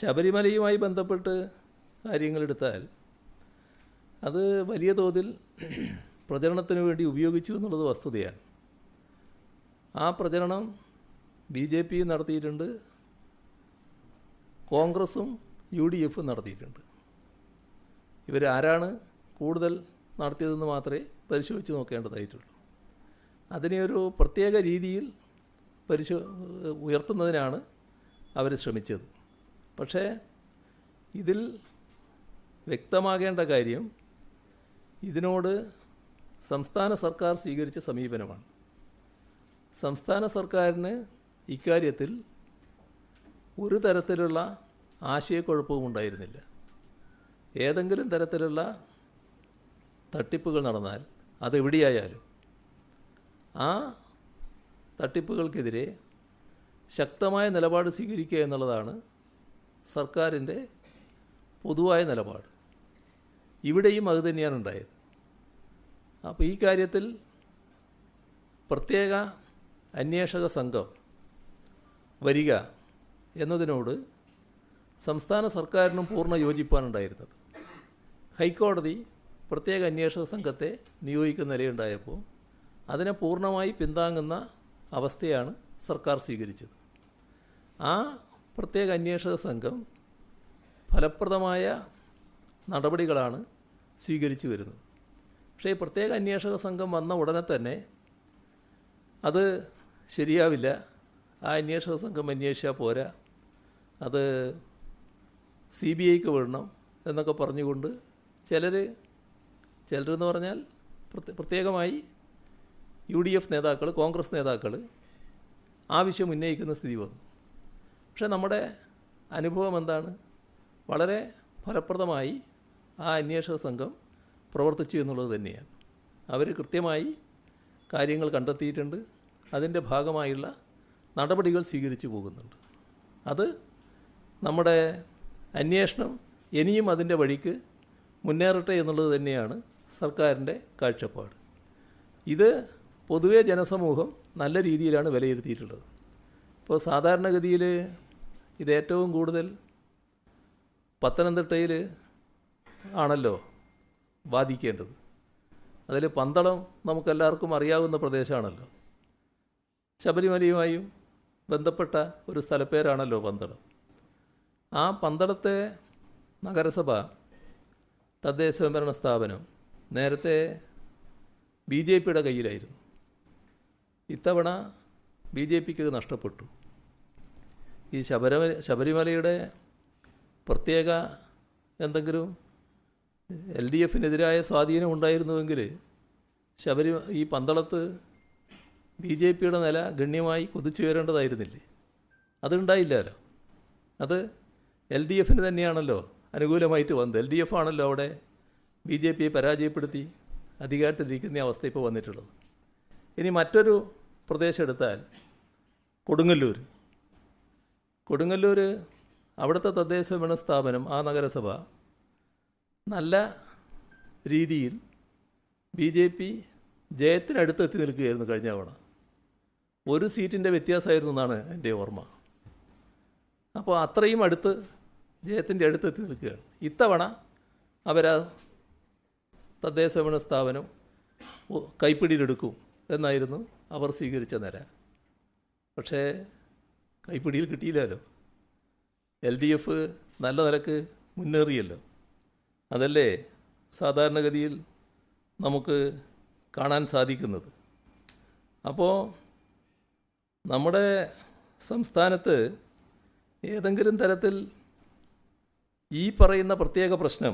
ശബരിമലയുമായി ബന്ധപ്പെട്ട് കാര്യങ്ങളെടുത്താൽ അത് വലിയ തോതിൽ പ്രചരണത്തിന് വേണ്ടി ഉപയോഗിച്ചു എന്നുള്ളത് വസ്തുതയാണ്. ആ പ്രചരണം BJP നടത്തിയിട്ടുണ്ട്, കോൺഗ്രസും UDF നടത്തിയിട്ടുണ്ട്. ഇവരാരാണ് കൂടുതൽ നടത്തിയതെന്ന് മാത്രമേ പരിശോധിച്ച് നോക്കേണ്ടതായിട്ടുള്ളൂ. അതിനെ ഒരു പ്രത്യേക രീതിയിൽ ഉയർത്തുന്നതിനാണ് അവർ ശ്രമിച്ചത്. പക്ഷേ ഇതിൽ വ്യക്തമാകേണ്ട കാര്യം ഇതിനോട് സംസ്ഥാന സർക്കാർ സ്വീകരിച്ച സമീപനമാണ്. സംസ്ഥാന സർക്കാരിന് ഇക്കാര്യത്തിൽ ഒരു തരത്തിലുള്ള ആശയക്കുഴപ്പവും ഉണ്ടായിരുന്നില്ല. ഏതെങ്കിലും തരത്തിലുള്ള തട്ടിപ്പുകൾ നടന്നാൽ അതെവിടെയായാലും ആ തട്ടിപ്പുകൾക്കെതിരെ ശക്തമായ നിലപാട് സ്വീകരിക്കുക എന്നുള്ളതാണ് സർക്കാരിൻ്റെ പൊതുവായ നിലപാട്. ഇവിടെയും അതുതന്നെയാണ് ഉണ്ടായത്. അപ്പോൾ ഈ കാര്യത്തിൽ പ്രത്യേക അന്വേഷക സംഘം വരിക എന്നതിനോട് സംസ്ഥാന സർക്കാരിനും പൂർണ്ണ യോജിപ്പാണ് ഉണ്ടായിരുന്നത്. ഹൈക്കോടതി പ്രത്യേക അന്വേഷക സംഘത്തെ നിയോഗിക്കുന്ന നിലയുണ്ടായപ്പോൾ അതിനെ പൂർണ്ണമായി പിന്താങ്ങുന്ന അവസ്ഥയാണ് സർക്കാർ സ്വീകരിച്ചത്. ആ പ്രത്യേക അന്വേഷക സംഘം ഫലപ്രദമായ നടപടികളാണ് സ്വീകരിച്ചു വരുന്നത്. പക്ഷേ ഈ പ്രത്യേക അന്വേഷക സംഘം വന്ന ഉടനെ തന്നെ അത് ശരിയാവില്ല, ആ അന്വേഷക സംഘം അന്വേഷിച്ചാൽ പോരാ, അത് CBIക്ക് വിടണം എന്നൊക്കെ പറഞ്ഞുകൊണ്ട് ചിലരെന്ന് പറഞ്ഞാൽ പ്രത്യേകമായി UDF നേതാക്കൾ, കോൺഗ്രസ് നേതാക്കൾ ആവശ്യം ഉന്നയിക്കുന്ന സ്ഥിതി വന്നു. പക്ഷേ നമ്മുടെ അനുഭവം എന്താണ്? വളരെ ഫലപ്രദമായി ആ അന്വേഷക സംഘം പ്രവർത്തിച്ചു എന്നുള്ളത് തന്നെയാണ്. അവർ കൃത്യമായി കാര്യങ്ങൾ കണ്ടെത്തിയിട്ടുണ്ട്, അതിൻ്റെ ഭാഗമായുള്ള നടപടികൾ സ്വീകരിച്ചു പോകുന്നുണ്ട്. അത് നമ്മുടെ അന്വേഷണം ഇനിയും അതിൻ്റെ വഴിക്ക് മുന്നേറട്ടെ എന്നുള്ളത് തന്നെയാണ് സർക്കാരിൻ്റെ കാഴ്ചപ്പാട്. ഇത് പൊതുവെ ജനസമൂഹം നല്ല രീതിയിലാണ് വിലയിരുത്തിയിട്ടുള്ളത്. ഇപ്പോൾ സാധാരണഗതിയിൽ ഇത് ഏറ്റവും കൂടുതൽ പത്തനംതിട്ടയിൽ ആണല്ലോ ബാധിക്കേണ്ടത്. അതിൽ പന്തളം നമുക്കെല്ലാവർക്കും അറിയാവുന്ന പ്രദേശമാണല്ലോ. ശബരിമലയുമായും ബന്ധപ്പെട്ട ഒരു സ്ഥലപ്പേരാണല്ലോ പന്തളം. ആ പന്തളത്തെ നഗരസഭ തദ്ദേശ സ്വയംഭരണ സ്ഥാപനം നേരത്തെ BJPയുടെ കയ്യിലായിരുന്നു. ഇത്തവണ BJPക്ക് നഷ്ടപ്പെട്ടു. ഈ ശബരിമലയുടെ പ്രത്യേക എന്തെങ്കിലും LDFനെതിരായ സ്വാധീനം ഉണ്ടായിരുന്നുവെങ്കിൽ ഈ പന്തളത്ത് BJPയുടെ നില ഗണ്യമായി കുതിച്ചുയരേണ്ടതായിരുന്നില്ലേ? അതുണ്ടായില്ലല്ലോ. അത് LDFന് തന്നെയാണല്ലോ അനുകൂലമായിട്ട് വന്നത്. LDF ആണല്ലോ അവിടെ BJPയെ പരാജയപ്പെടുത്തി അധികാരത്തിലിരിക്കുന്ന അവസ്ഥ ഇപ്പോൾ വന്നിട്ടുള്ളത്. ഇനി മറ്റൊരു പ്രദേശം എടുത്താൽ കൊടുങ്ങല്ലൂർ അവിടുത്തെ തദ്ദേശ ഭരണ സ്ഥാപനം, ആ നഗരസഭ നല്ല രീതിയിൽ BJP ജയത്തിനടുത്തെത്തി നിൽക്കുകയായിരുന്നു കഴിഞ്ഞ തവണ. ഒരു സീറ്റിൻ്റെ വ്യത്യാസമായിരുന്നു എന്നാണ് എൻ്റെ ഓർമ്മ. അപ്പോൾ അത്രയും അടുത്ത് ജയത്തിൻ്റെ അടുത്തെത്തി നിൽക്കുകയാണ്. ഇത്തവണ അവരാ തദ്ദേശ ഭരണ സ്ഥാപനം കൈപ്പിടിയിലെടുക്കും എന്നായിരുന്നു അവർ സ്വീകരിച്ച നില. പക്ഷേ കൈപ്പിടിയിൽ കിട്ടിയില്ലല്ലോ. LDF നല്ല നിലക്ക് മുന്നേറിയല്ലോ. അതല്ലേ സാധാരണഗതിയിൽ നമുക്ക് കാണാൻ സാധിക്കുന്നത്. അപ്പോൾ നമ്മുടെ സംസ്ഥാനത്ത് ഏതെങ്കിലും തരത്തിൽ ഈ പറയുന്ന പ്രത്യേക പ്രശ്നം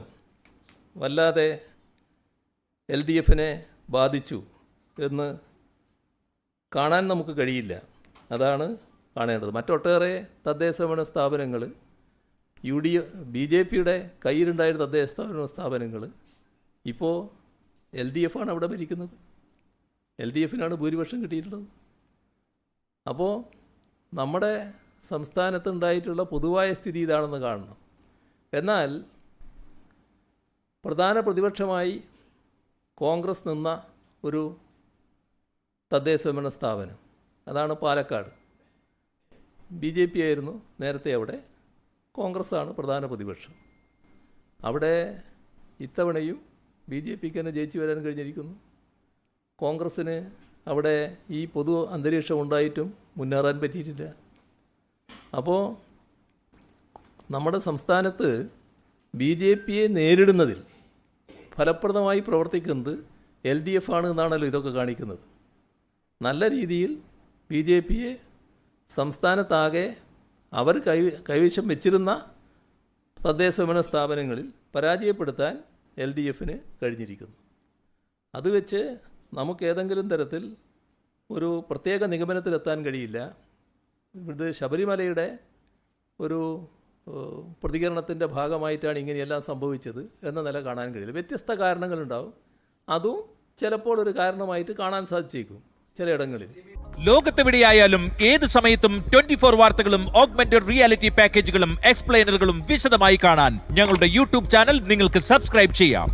വല്ലാതെ LDFനെ ബാധിച്ചു എന്ന് കാണാൻ നമുക്ക് കഴിയില്ല. അതാണ് കാണേണ്ടത്. മറ്റൊട്ടേറെ തദ്ദേശ ഭരണ സ്ഥാപനങ്ങൾ BJPയുടെ കയ്യിലുണ്ടായിരുന്ന തദ്ദേശ സ്ഥാപനങ്ങൾ ഇപ്പോൾ LDF ആണ് അവിടെ ഭരിക്കുന്നത്. LDFനാണ് ഭൂരിപക്ഷം കിട്ടിയിട്ടുള്ളത്. അപ്പോൾ നമ്മുടെ സംസ്ഥാനത്തുണ്ടായിട്ടുള്ള പൊതുവായ സ്ഥിതി ഇതാണെന്ന് കാണണം. എന്നാൽ പ്രധാന പ്രതിപക്ഷമായി കോൺഗ്രസ് നിന്ന ഒരു തദ്ദേശ ഭരണ സ്ഥാപനം, അതാണ് പാലക്കാട്. BJP ആയിരുന്നു നേരത്തെ അവിടെ കോൺഗ്രസ്സാണ് പ്രധാന പ്രതിപക്ഷം. അവിടെ ഇത്തവണയും BJPക്ക് തന്നെ ജയിച്ചു വരാൻ കഴിഞ്ഞിരിക്കുന്നു. കോൺഗ്രസ്സിന് അവിടെ ഈ പൊതു അന്തരീക്ഷം ഉണ്ടായിട്ടും മുന്നേറാൻ പറ്റിയിട്ടില്ല. അപ്പോൾ നമ്മുടെ സംസ്ഥാനത്ത് BJPയെ നേരിടുന്നതിൽ ഫലപ്രദമായി പ്രവർത്തിക്കുന്നത് LDF ആണ് എന്നാണല്ലോ ഇതൊക്കെ കാണിക്കുന്നത്. നല്ല രീതിയിൽ BJPയെ സംസ്ഥാനത്താകെ അവർ കൈവശം വെച്ചിരുന്ന തദ്ദേശഭരണ സ്ഥാപനങ്ങളിൽ പരാജയപ്പെടുത്താൻ LDFന് കഴിഞ്ഞിരിക്കുന്നു. അത് വെച്ച് നമുക്ക് ഏതെങ്കിലും തരത്തിൽ ഒരു പ്രത്യേക നിഗമനത്തിലെത്താൻ കഴിയില്ല. ഇത് ശബരിമലയുടെ ഒരു പ്രതികരണത്തിൻ്റെ ഭാഗമായിട്ടാണ് ഇങ്ങനെയെല്ലാം സംഭവിച്ചത് എന്ന നില കാണാൻ കഴിയില്ല. വ്യത്യസ്ത കാരണങ്ങളുണ്ടാവും. അതും ചിലപ്പോൾ ഒരു കാരണമായിട്ട് കാണാൻ സാധിച്ചേക്കും ചിലയിടങ്ങളിൽ. ലോകത്തെവിടെയായാലും ഏത് സമയത്തും 24 വാർത്തകളും ഓഗ്മെന്റഡ് റിയാലിറ്റി പാക്കേജുകളും എക്സ്പ്ലെയിനറുകളും വിശദമായി കാണാൻ ഞങ്ങളുടെ യൂട്യൂബ് ചാനൽ നിങ്ങൾക്ക് സബ്സ്ക്രൈബ് ചെയ്യാം.